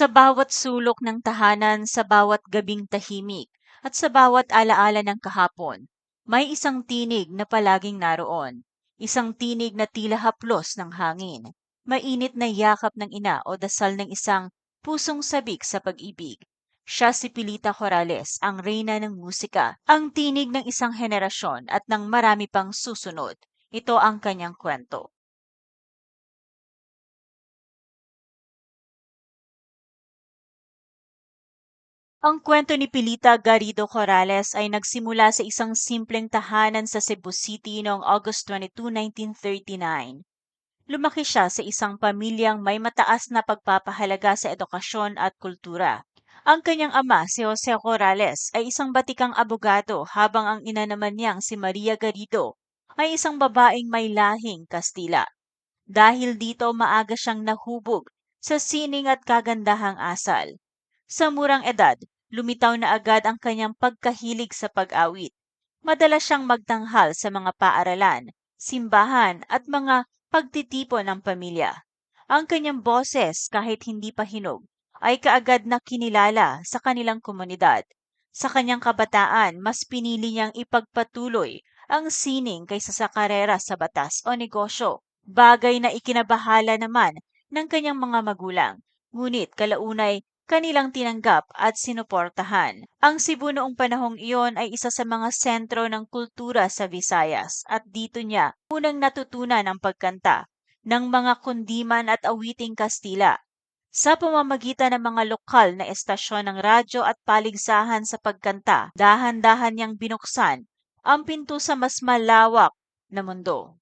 Sa bawat sulok ng tahanan, sa bawat gabing tahimik, at sa bawat alaala ng kahapon, may isang tinig na palaging naroon. Isang tinig na tila haplos ng hangin. Mainit na yakap ng ina o dasal ng isang pusong sabik sa pag-ibig. Siya si Pilita Corrales, ang reyna ng musika, ang tinig ng isang henerasyon at ng marami pang susunod. Ito ang kanyang kwento. Ang kwento ni Pilita Garrido Corrales ay nagsimula sa isang simpleng tahanan sa Cebu City noong August 22, 1939. Lumaki siya sa isang pamilyang may mataas na pagpapahalaga sa edukasyon at kultura. Ang kanyang ama, si Jose Corrales, ay isang batikang abogado habang ang ina naman niyang si Maria Garrido ay isang babaeng may lahing Kastila. Dahil dito maaga siyang nahubog sa sining at kagandahang asal. Sa murang edad, lumitaw na agad ang kanyang pagkahilig sa pag-awit. Madalas siyang magtanghal sa mga paaralan, simbahan at mga pagtitipon ng pamilya. Ang kanyang boses, kahit hindi pa hinog, ay kaagad na kinilala sa kanilang komunidad. Sa kanyang kabataan, mas pinili niyang ipagpatuloy ang sining kaysa sa karera sa batas o negosyo, bagay na ikinabahala naman ng kanyang mga magulang. Ngunit kalaunay kanilang tinanggap at sinuportahan. Ang Cebu noong panahong iyon ay isa sa mga sentro ng kultura sa Visayas at dito niya unang natutunan ang pagkanta ng mga kundiman at awiting Kastila. Sa pamamagitan ng mga lokal na estasyon ng radyo at paligsahan sa pagkanta, dahan-dahan niyang binuksan ang pinto sa mas malawak na mundo.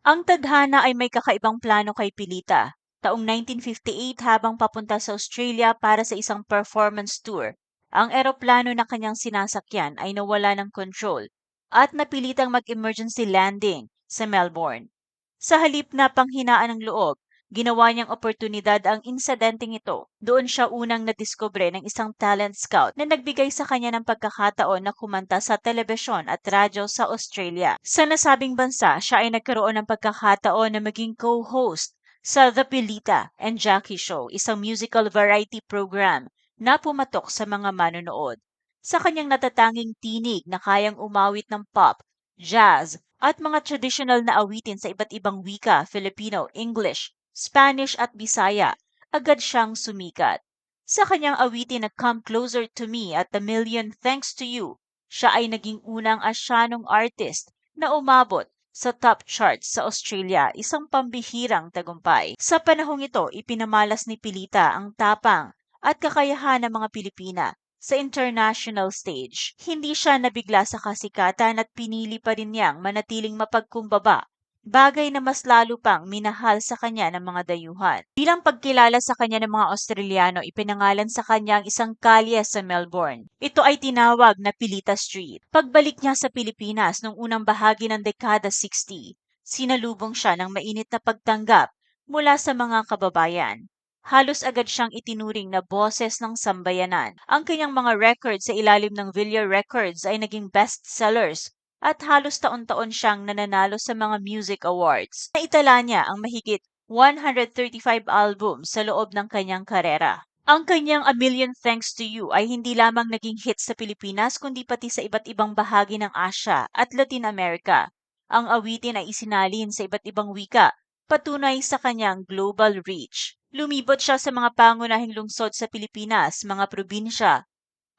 Ang tadhana ay may kakaibang plano kay Pilita. Taong 1958 habang papunta sa Australia para sa isang performance tour, ang eroplano na kanyang sinasakyan ay nawala ng control at napilitang mag-emergency landing sa Melbourne. Sa halip na panghinaan ng loob, ginawa niyang oportunidad ang insidenteng ito. Doon siya unang nadiskubre ng isang talent scout na nagbigay sa kanya ng pagkakataon na kumanta sa telebisyon at radyo sa Australia. Sa nasabing bansa, siya ay nagkaroon ng pagkakataon na maging co-host sa The Pilita and Jackie Show, isang musical variety program na pumatok sa mga manonood. Sa kanyang natatanging tinig na kayang umawit ng pop, jazz, at mga traditional na awitin sa iba't ibang wika, Filipino, English, Spanish at Bisaya, agad siyang sumikat. Sa kanyang awitin na Come Closer to Me at A Million Thanks to You, siya ay naging unang Asyanong artist na umabot sa top charts sa Australia, isang pambihirang tagumpay. Sa panahong ito, ipinamalas ni Pilita ang tapang at kakayahan ng mga Pilipina sa international stage. Hindi siya nabigla sa kasikatan at pinili pa rin niyang manatiling mapagkumbaba, bagay na mas lalo pang minahal sa kanya ng mga dayuhan. Bilang pagkilala sa kanya ng mga Australiano, ipinangalan sa kanya ang isang kalye sa Melbourne. Ito ay tinawag na Pilita Street. Pagbalik niya sa Pilipinas noong unang bahagi ng dekada 60, sinalubong siya ng mainit na pagtanggap mula sa mga kababayan. Halos agad siyang itinuring na boses ng sambayanan. Ang kanyang mga records sa ilalim ng Villa Records ay naging bestsellers at halos taon-taon siyang nananalo sa mga music awards. Naitala niya ang mahigit 135 albums sa loob ng kanyang karera. Ang kanyang A Million Thanks to You ay hindi lamang naging hit sa Pilipinas kundi pati sa iba't ibang bahagi ng Asya at Latin America. Ang awitin ay isinalin sa iba't ibang wika, patunay sa kanyang global reach. Lumibot siya sa mga pangunahing lungsod sa Pilipinas, mga probinsya,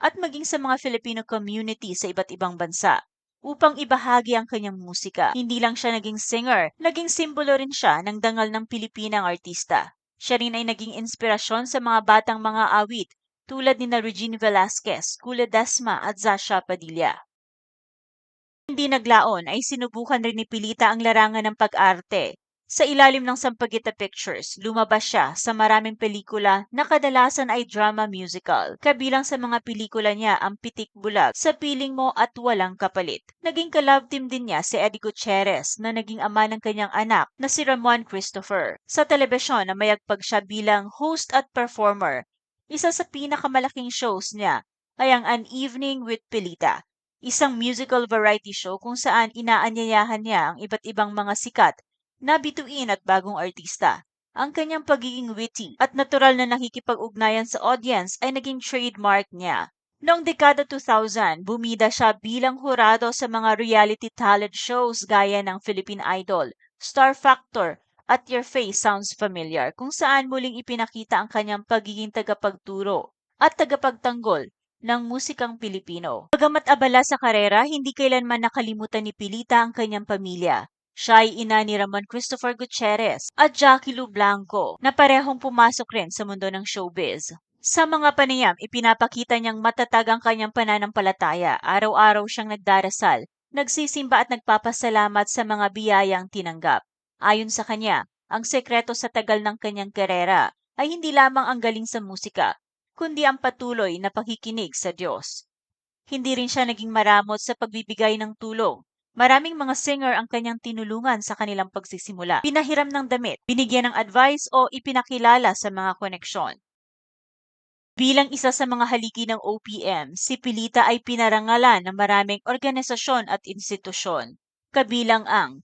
at maging sa mga Filipino community sa iba't ibang bansa upang ibahagi ang kanyang musika. Hindi lang siya naging singer, naging simbolo rin siya ng dangal ng Pilipinang artista. Siya rin ay naging inspirasyon sa mga batang mga awit tulad ni Regine Velasquez, Kula Desma at Zasha Padilla. Hindi naglaon ay sinubukan rin ni Pilita ang larangan ng pag-arte. Sa ilalim ng Sampaguita Pictures, lumabas siya sa maraming pelikula na kadalasan ay drama musical. Kabilang sa mga pelikula niya ang Pitik Bulag, Sa Piling Mo at Walang Kapalit. Naging ka-love team din niya si Eddie Gutierrez na naging ama ng kanyang anak na si Ramon Christopher. Sa telebisyon, namayagpag siya bilang host at performer. Isa sa pinakamalaking shows niya ay ang An Evening with Pilita, isang musical variety show kung saan inaanyayahan niya ang iba't ibang mga sikat na bituin at bagong artista. Ang kanyang pagiging witty at natural na nakikipag-ugnayan sa audience ay naging trademark niya. Noong dekada 2000, bumida siya bilang hurado sa mga reality talent shows gaya ng Philippine Idol, Star Factor, at Your Face Sounds Familiar, kung saan muling ipinakita ang kanyang pagiging tagapagturo at tagapagtanggol ng musikang Pilipino. Bagamat abala sa karera, hindi kailanman nakalimutan ni Pilita ang kanyang pamilya. Siya ay ina ni Ramon Christopher Gutierrez at Jackie Lu Blanco na parehong pumasok rin sa mundo ng showbiz. Sa mga panayam, ipinapakita niyang matatag ang kanyang pananampalataya. Araw-araw siyang nagdarasal, nagsisimba at nagpapasalamat sa mga biyayang tinanggap. Ayon sa kanya, ang sekreto sa tagal ng kanyang karera ay hindi lamang ang galing sa musika, kundi ang patuloy na pakikinig sa Diyos. Hindi rin siya naging maramot sa pagbibigay ng tulong. Maraming mga singer ang kanyang tinulungan sa kanilang pagsisimula. Pinahiram ng damit, binigyan ng advice o ipinakilala sa mga koneksyon. Bilang isa sa mga haligi ng OPM, si Pilita ay pinarangalan ng maraming organisasyon at institusyon, kabilang ang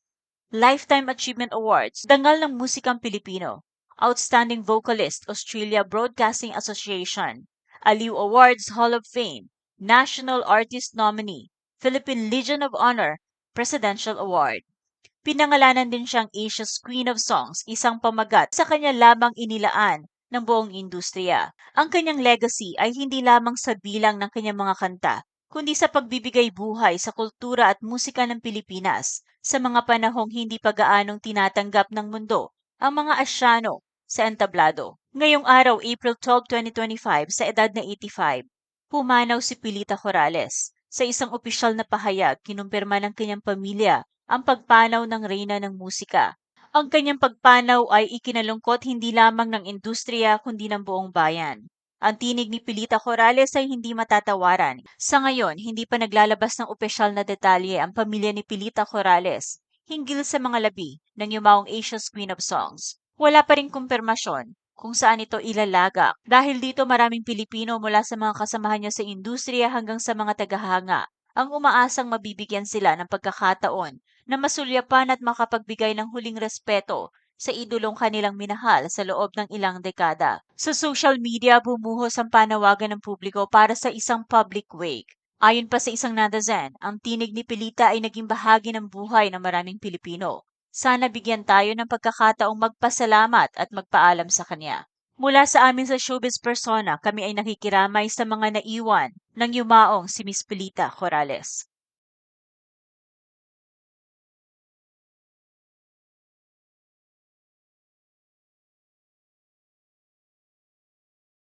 Lifetime Achievement Awards, Dangal ng Musikang Pilipino, Outstanding Vocalist, Australia Broadcasting Association, Aliw Awards Hall of Fame, National Artist Nominee, Philippine Legion of Honor, Presidential Award. Pinangalanan din siyang Asia's Queen of Songs, isang pamagat sa kanya lamang inilaan ng buong industriya. Ang kanyang legacy ay hindi lamang sa bilang ng kanyang mga kanta, kundi sa pagbibigay buhay sa kultura at musika ng Pilipinas sa mga panahong hindi pa gaanong tinatanggap ng mundo ang mga Asyano sa entablado. Ngayong araw, April 12, 2025, sa edad na 85, pumanaw si Pilita Corrales. Sa isang opisyal na pahayag, kinumpirma ng kanyang pamilya ang pagpanaw ng reyna ng musika. Ang kanyang pagpanaw ay ikinalungkot hindi lamang ng industriya kundi ng buong bayan. Ang tinig ni Pilita Corrales ay hindi matatawaran. Sa ngayon, hindi pa naglalabas ng opisyal na detalye ang pamilya ni Pilita Corrales hinggil sa mga labi ng yumaong Asia's Queen of Songs. Wala pa ring kumpirmasyon kung saan ito ilalagak. Dahil dito maraming Pilipino mula sa mga kasamahan niya sa industriya hanggang sa mga tagahanga ang umaasang mabibigyan sila ng pagkakataon na masulyapan at makapagbigay ng huling respeto sa idolong kanilang minahal sa loob ng ilang dekada. Sa social media, bumuhos ang panawagan ng publiko para sa isang public wake. Ayon pa sa isang netizen, ang tinig ni Pilita ay naging bahagi ng buhay ng maraming Pilipino. Sana bigyan tayo ng pagkakataong magpasalamat at magpaalam sa kanya. Mula sa amin sa Showbiz Persona, kami ay nakikiramay sa mga naiwan ng yumaong si Miss Pilita Corrales.